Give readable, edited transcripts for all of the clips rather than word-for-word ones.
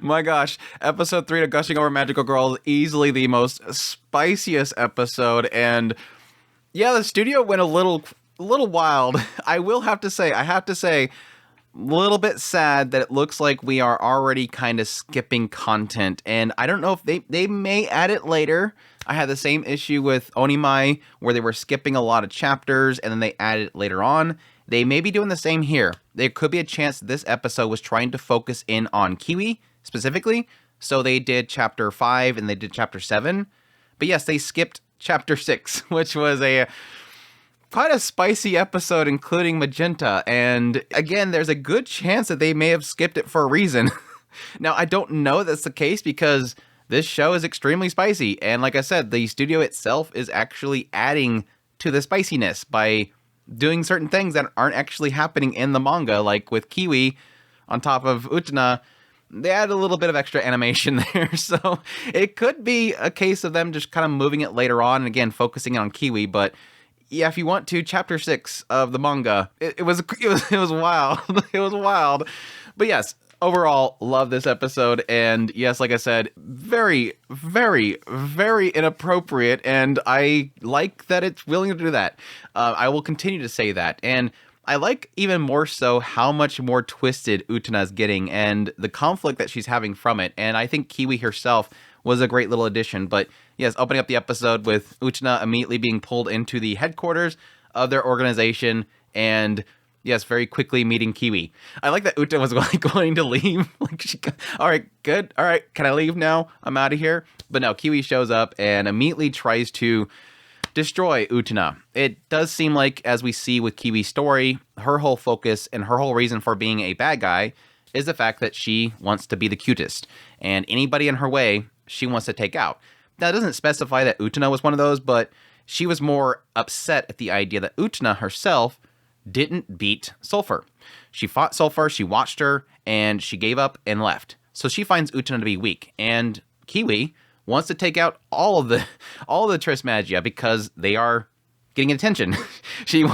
My gosh, episode 3 of Gushing Over Magical Girls, easily the most spiciest episode, and yeah, the studio went a little wild. I have to say, a little bit sad that it looks like we are already kind of skipping content, and I don't know if they may add it later. I had the same issue with Onimai, where they were skipping a lot of chapters, and then they added it later on. They may be doing the same here. There could be a chance this episode was trying to focus in on Kiwi, specifically, so they did chapter 5 and they did chapter 7. But yes, they skipped chapter 6, which was a quite a spicy episode, including Magenta, and again, there's a good chance that they may have skipped it for a reason. Now, I don't know that's the case because this show is extremely spicy, and like I said, the studio itself is actually adding to the spiciness by doing certain things that aren't actually happening in the manga, like with Kiwi on top of Utena. They add a little bit of extra animation there, so it could be a case of them just kind of moving it later on, and again, focusing on Kiwi, but yeah, if you want to, chapter 6 of the manga, it was wild. It was wild. But yes, overall, love this episode. And yes, like I said, very, very, very inappropriate. And I like that it's willing to do that. I will continue to say that. And I like even more so how much more twisted Utena's getting and the conflict that she's having from it. And I think Kiwi herself was a great little addition. But yes, opening up the episode with Utena immediately being pulled into the headquarters of their organization, and yes, very quickly meeting Kiwi. I like that Utena was like going to leave. All right, good. All right, can I leave now? I'm out of here. But no, Kiwi shows up and immediately tries to destroy Utena. It does seem like, as we see with Kiwi's story, her whole focus and her whole reason for being a bad guy is the fact that she wants to be the cutest, and anybody in her way she wants to take out. Now, it doesn't specify that Utena was one of those, but she was more upset at the idea that Utena herself didn't beat Sulfur. She fought Sulfur, she watched her, and she gave up and left. So she finds Utena to be weak, and Kiwi wants to take out all of the Tris Magia because they are getting attention. She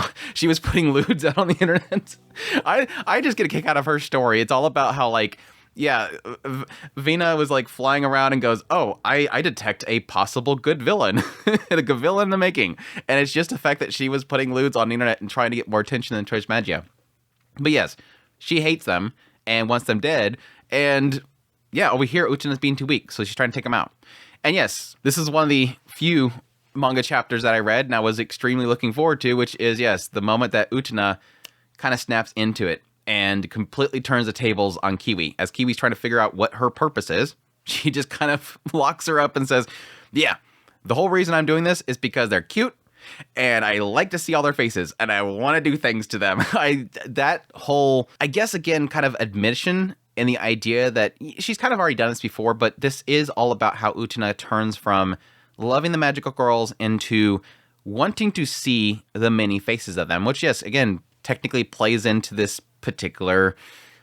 was putting lewds out on the internet. I just get a kick out of her story. It's all about how, like, yeah, Vina was like flying around and goes, oh, I detect a possible good villain. A good villain in the making. And it's just the fact that she was putting lewds on the internet and trying to get more attention than Tris Magia. But yes, she hates them and wants them dead. And yeah, over here, Utena's being too weak, so she's trying to take them out. And yes, this is one of the few manga chapters that I read and I was extremely looking forward to, which is, yes, the moment that Utena kind of snaps into it and completely turns the tables on Kiwi. As Kiwi's trying to figure out what her purpose is, she just kind of locks her up and says, yeah, the whole reason I'm doing this is because they're cute, and I like to see all their faces, and I want to do things to them. That whole, I guess, again, kind of admission in the idea that she's kind of already done this before, but this is all about how Utena turns from loving the magical girls into wanting to see the many faces of them, which, yes, again, technically plays into this particular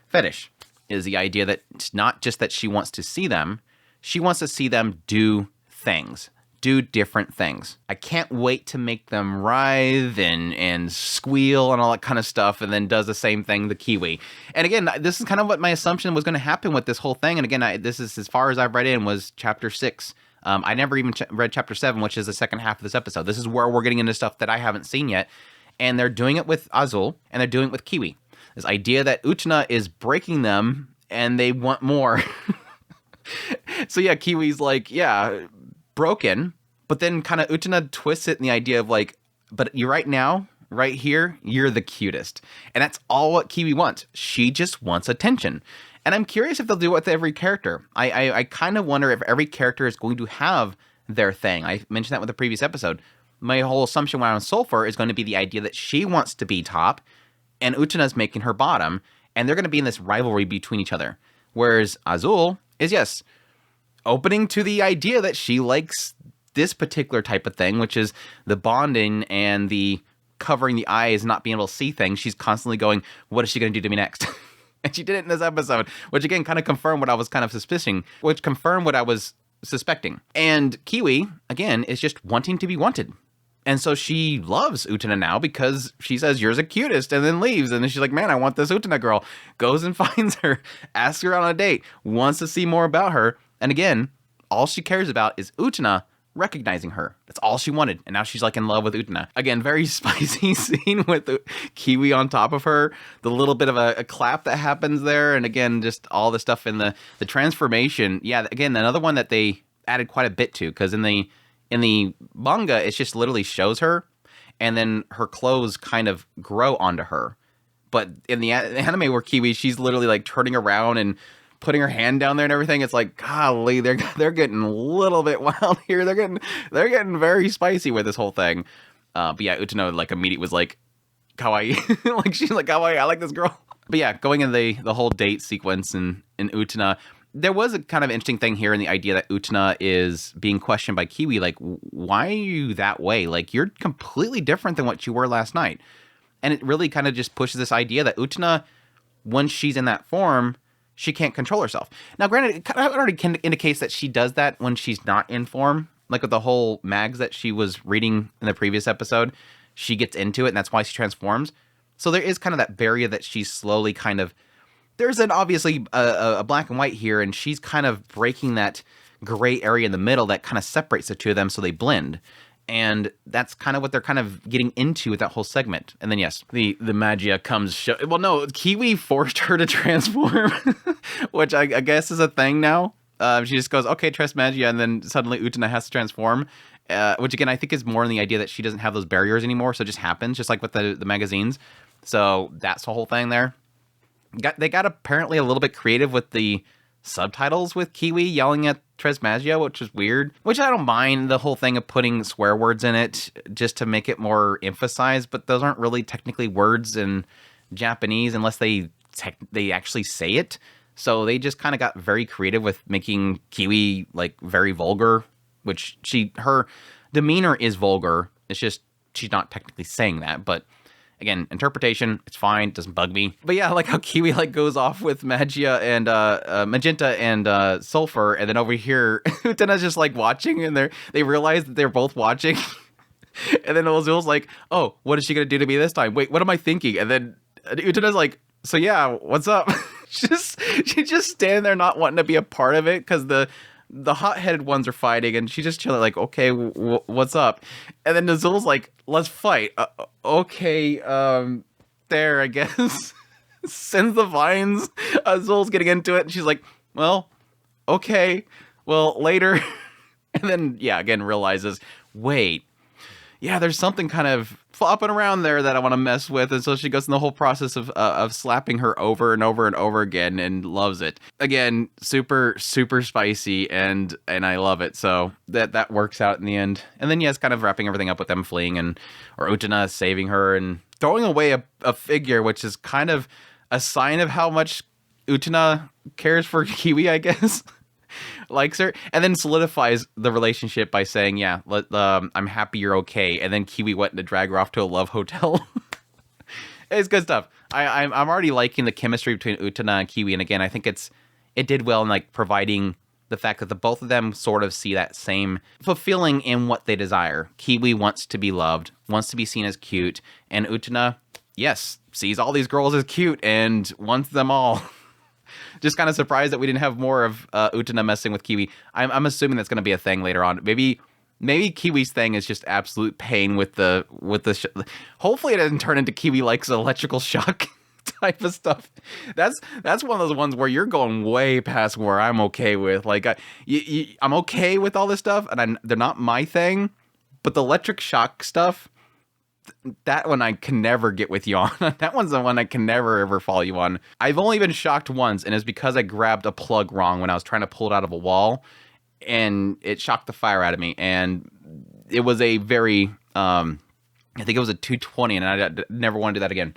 fetish, is the idea that it's not just that she wants to see them, she wants to see them do things, do different things. I can't wait to make them writhe and squeal and all that kind of stuff, and then does the same thing to Kiwi. And again, this is kind of what my assumption was going to happen with this whole thing. And again, this is as far as I've read in was chapter 6. I never even read chapter 7, which is the second half of this episode. This is where we're getting into stuff that I haven't seen yet. And they're doing it with Azul, and they're doing it with Kiwi. This idea that Utena is breaking them, and they want more. So yeah, Kiwi's like, yeah, broken, but then kind of Utena twists it in the idea of like, but you right now, right here, you're the cutest. And that's all what Kiwi wants. She just wants attention. And I'm curious if they'll do it with every character. I kind of wonder if every character is going to have their thing. I mentioned that with the previous episode. My whole assumption around Sulfur is going to be the idea that she wants to be top, and Utena's making her bottom, and they're going to be in this rivalry between each other. Whereas Azul is, yes, opening to the idea that she likes this particular type of thing, which is the bonding and the covering the eyes, not being able to see things. She's constantly going, what is she going to do to me next? And she did it in this episode, which again kind of confirmed what I was kind of suspicion, which confirmed what I was suspecting. And Kiwi, again, is just wanting to be wanted. And so she loves Utena now because she says, "You're the cutest," and then leaves. And then she's like, "Man, I want this Utena girl." Goes and finds her, asks her out on a date, wants to see more about her. And again, all she cares about is Utena recognizing her. That's all she wanted. And now she's like in love with Utena. Again, very spicy scene with the Kiwi on top of her. The little bit of a clap that happens there. And again, just all the stuff in the transformation. Yeah, again, another one that they added quite a bit to, because in the manga, it just literally shows her, and then her clothes kind of grow onto her. But in the anime where Kiwi, she's literally like turning around and putting her hand down there and everything. It's like, golly, they're getting a little bit wild here. They're getting very spicy with this whole thing. But yeah, Utena like immediately was like, kawaii. Like she's like, kawaii, I like this girl. But yeah, going in the whole date sequence in Utena, there was a kind of interesting thing here in the idea that Utena is being questioned by Kiwi, like, why are you that way? Like, you're completely different than what you were last night. And it really kind of just pushes this idea that Utena, when she's in that form, she can't control herself. Now, granted, it kind of already indicates that she does that when she's not in form. Like with the whole mags that she was reading in the previous episode, she gets into it, and that's why she transforms. So there is kind of that barrier that she's slowly kind of... There's an obviously a black and white here, and she's kind of breaking that gray area in the middle that kind of separates the two of them so they blend. And that's kind of what they're kind of getting into with that whole segment. And then, yes, the Magia comes... well, no, Kiwi forced her to transform, which I guess is a thing now. She just goes, okay, trust Magia, and then suddenly Utena has to transform. Which, again, I think is more in the idea that she doesn't have those barriers anymore, so it just happens, just like with the magazines. So that's the whole thing there. They got apparently a little bit creative with the subtitles with Kiwi yelling at Tresmagia, which is weird. Which I don't mind the whole thing of putting swear words in it just to make it more emphasized, but those aren't really technically words in Japanese unless they actually say it. So they just kind of got very creative with making Kiwi like very vulgar, which her demeanor is vulgar. It's just she's not technically saying that, but again, interpretation, it's fine, doesn't bug me. But yeah, like how Kiwi like goes off with Magia and Magenta and Sulfur, and then over here, Utena's just like watching, and they realize that they're both watching. And then Ozul's like, oh, what is she gonna do to me this time? Wait, what am I thinking? And then Utena's like, so yeah, what's up? She's just standing there not wanting to be a part of it, because the hot-headed ones are fighting, and she's just chilling like, okay, what's up? And then Azul's like, let's fight. Okay, there, I guess. Sends the vines. Azul's getting into it, and she's like, well, okay, well, later. And then, yeah, again, realizes, wait, yeah, there's something kind of flopping around there that I want to mess with. And so she goes in the whole process of slapping her over and over and over again, and loves it. Again, super, super spicy, and I love it. So that works out in the end. And then, yes, kind of wrapping everything up with them fleeing, or Utena saving her and throwing away a figure, which is kind of a sign of how much Utena cares for Kiwi, I guess. Likes her, and then solidifies the relationship by saying, yeah, I'm happy you're okay. And then Kiwi went to drag her off to a love hotel. It's good stuff. I'm already liking the chemistry between Utena and Kiwi, and again, I think it did well in like providing the fact that the both of them sort of see that same fulfilling in what they desire. Kiwi wants to be loved, wants to be seen as cute, and Utena, yes, sees all these girls as cute and wants them all. Just kind of surprised that we didn't have more of Utena messing with Kiwi. I'm assuming that's going to be a thing later on. Maybe Kiwi's thing is just absolute pain with the hopefully it doesn't turn into Kiwi likes electrical shock type of stuff. That's one of those ones where you're going way past where I'm okay with. Like I'm okay with all this stuff, and they're not my thing. But the electric shock stuff, that one I can never get with you on. That one's the one I can never ever follow you on. I've only been shocked once, and it's because I grabbed a plug wrong when I was trying to pull it out of a wall, and it shocked the fire out of me. And it was a very, I think it was a 220, and I never want to do that again.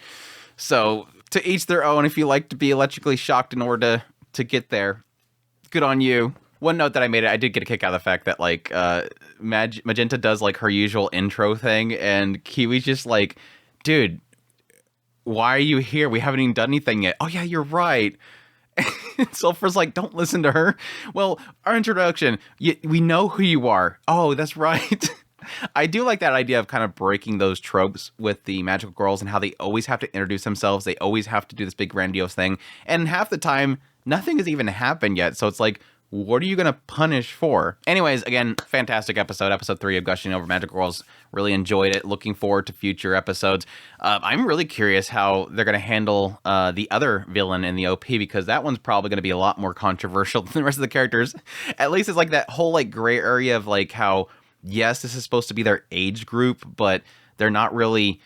So to each their own. If you like to be electrically shocked in order to get there, good on you. One note that I made, I did get a kick out of the fact that, like, Magenta does, like, her usual intro thing, and Kiwi's just like, dude, why are you here? We haven't even done anything yet. Oh, yeah, you're right. And Sulfur's like, don't listen to her. Well, our introduction, we know who you are. Oh, that's right. I do like that idea of kind of breaking those tropes with the magical girls and how they always have to introduce themselves. They always have to do this big grandiose thing. And half the time, nothing has even happened yet. So it's like, what are you going to punish for? Anyways, again, fantastic episode. Episode 3 of Gushing Over Magical Girls. Really enjoyed it. Looking forward to future episodes. I'm really curious how they're going to handle the other villain in the OP, because that one's probably going to be a lot more controversial than the rest of the characters. At least it's like that whole like gray area of like how, yes, this is supposed to be their age group, but they're not really,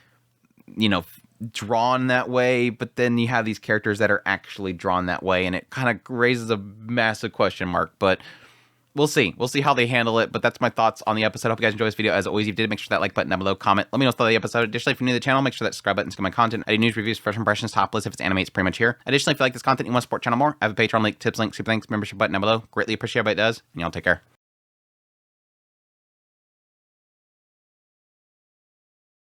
you know, drawn that way. But then you have these characters that are actually drawn that way, and it kind of raises a massive question mark. But we'll see. We'll see how they handle it. But that's my thoughts on the episode. Hope you guys enjoyed this video. As always, if you did, make sure that like button down below, comment, let me know what's the episode. Additionally, if you're new to the channel, make sure that subscribe button to get my content. I do news, reviews, first impressions, top list. If it's anime, it's pretty much here. Additionally, if you like this content and you want to support the channel more, I have a Patreon link, tips, links, super links, membership button down below. Greatly appreciate everybody that does, and y'all take care.